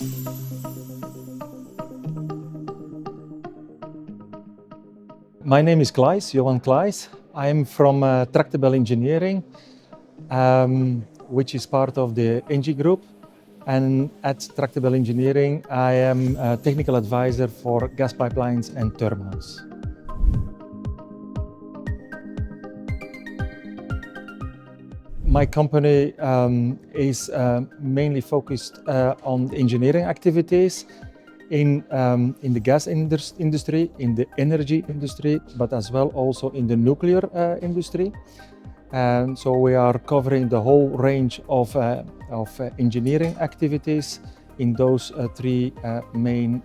My name is Claeys, Johan Claeys. I am from Tractebel Engineering, which is part of the LNG group. And at Tractebel Engineering, I am a technical advisor for gas pipelines and turbines. My company is mainly focused on engineering activities in the gas industry, in the energy industry, but as well also in the nuclear industry. And so we are covering the whole range of engineering activities in those three main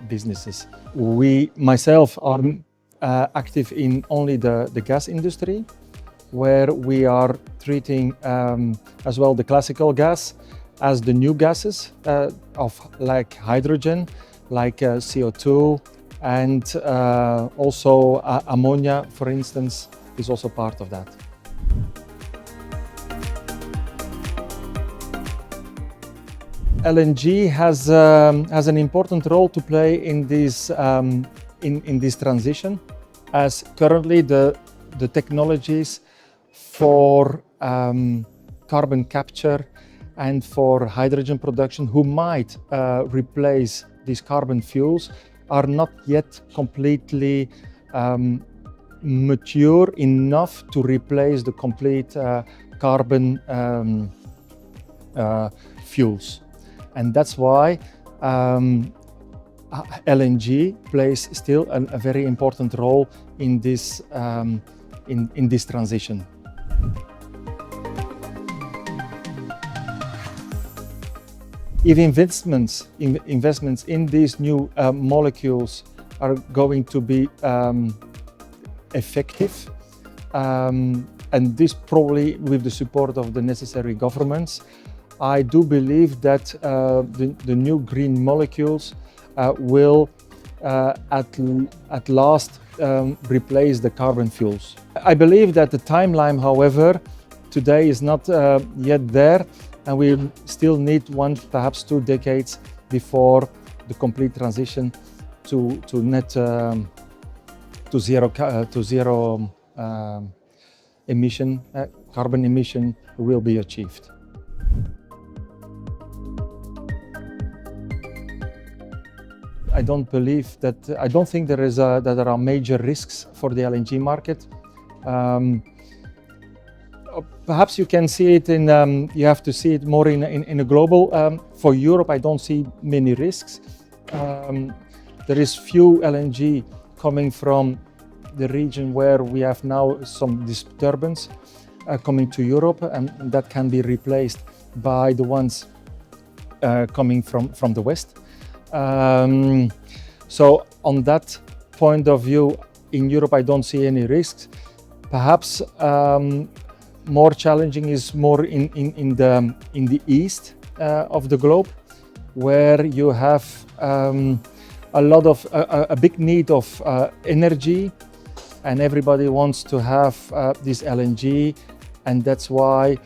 businesses. We myself are active in only the gas industry, where we are treating as well the classical gas as the new gases of like hydrogen, like CO2, and also ammonia, for instance, is also part of that. LNG has an important role to play in this transition, as currently the technologies for carbon capture and for hydrogen production, who might replace these carbon fuels, are not yet completely mature enough to replace the complete carbon fuels. And that's why LNG plays still a very important role in this transition. If investments in these new molecules are going to be effective, and this probably with the support of the necessary governments, I do believe that the new green molecules will at last replace the carbon fuels. I believe that the timeline, however, today is not yet there, and we still need perhaps 2 decades before the complete transition to zero emission, carbon emission will be achieved. I don't think that there are major risks for the LNG market. Perhaps you can see it you have to see it more in a global. For Europe, I don't see many risks. There is few LNG coming from the region where we have now some disturbance coming to Europe, and that can be replaced by the ones coming from the West. So on that point of view, in Europe, I don't see any risks. Perhaps more challenging is more in the east of the globe, where you have a big need of energy, and everybody wants to have this LNG, and that's why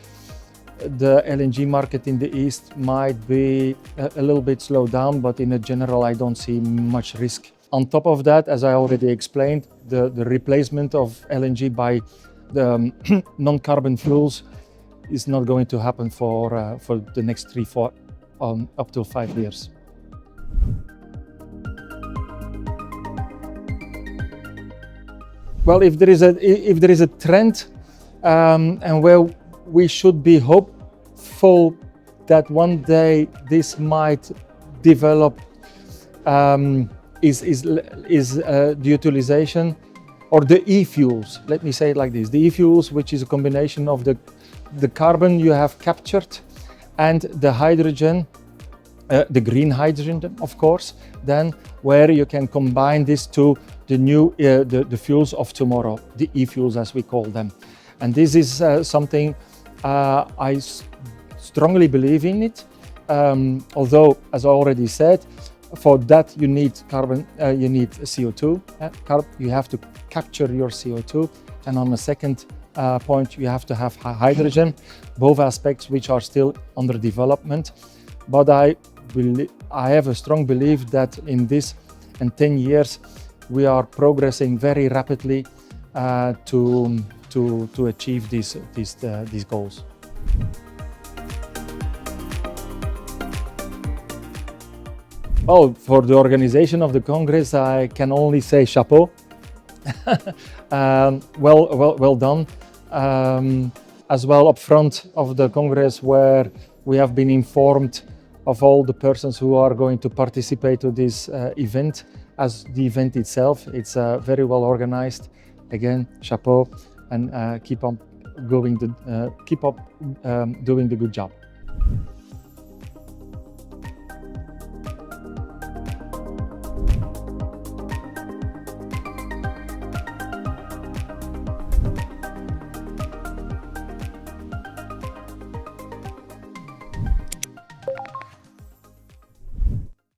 the LNG market in the east might be a little bit slowed down, but in general, I don't see much risk. On top of that, as I already explained, the replacement of LNG by the non-carbon fuels is not going to happen for the next 3, 4, up to 5 years. Well, if there is a trend, and where we should be hopeful that one day this might develop, is the utilization or the e-fuels. Let me say it like this: the e-fuels, which is a combination of the carbon you have captured and the hydrogen, the green hydrogen, of course. Then where you can combine this to the new the fuels of tomorrow, the e-fuels as we call them. And this is something I strongly believe in it. Although, as I already said, for that you need carbon, you need CO2. You have to capture your CO2, and on the second point, you have to have hydrogen. Both aspects which are still under development. But I I have a strong belief that in this and 10 years we are progressing very rapidly to achieve these goals. Well, for the organization of the Congress, I can only say chapeau. Well done. As well up front of the Congress, where we have been informed of all the persons who are going to participate to this event. As the event itself, it's very well organized. Again, chapeau, and keep up doing the good job.